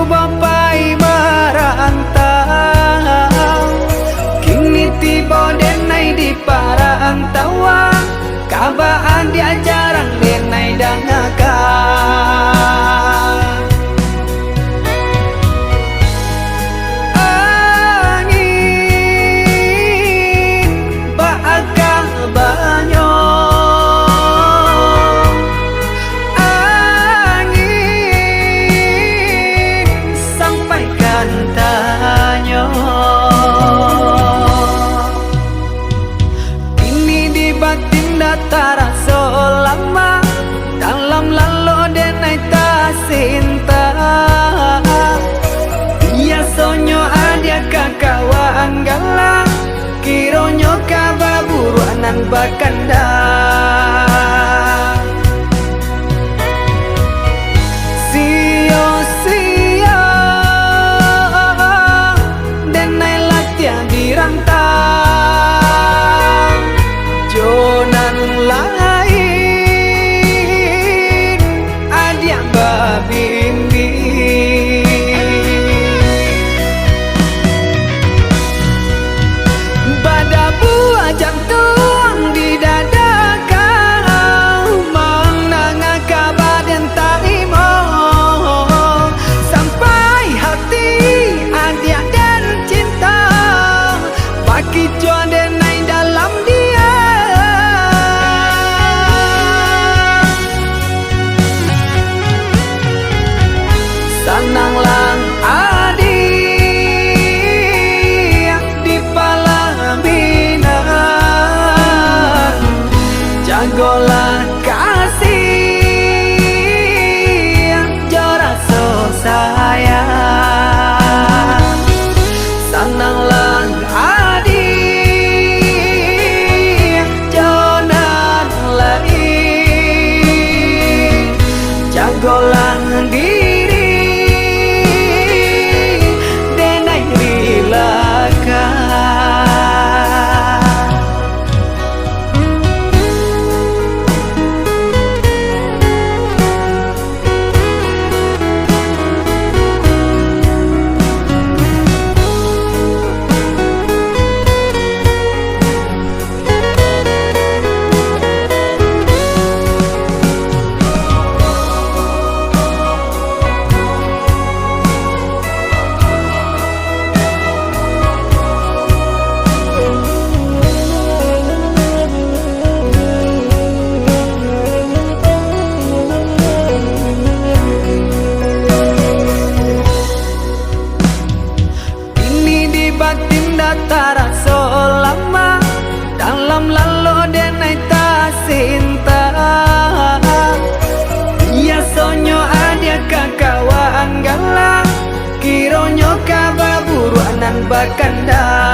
bapai merantau, kini tiba denai di parantauan, kabaan dia jarang denai dangakan. Angin bakal banyo, angin sampaikan tanyo, ini di batin datara selama dalam lalu denai tak cinta. Ia sonyo adia kakawan galang, kironyo kababuruanan bakanda. Sio-sio denai latihan dirantang, jonan lain adia babimbi. Pada buah jantung di dada kau, menangah kabar dan tak imo, sampai hati adia dan cinta bagi jua denai dalam dia. Sananglang adi di palaminan, jagolah kasih jora so sayang. Sananglang adi jonan lain, jagolah diri denai rilakan. Batin datara selama dalam lalu denai tak cinta. Ia sonyo adia kakawan galang, kironyo kababuruanan bakanda.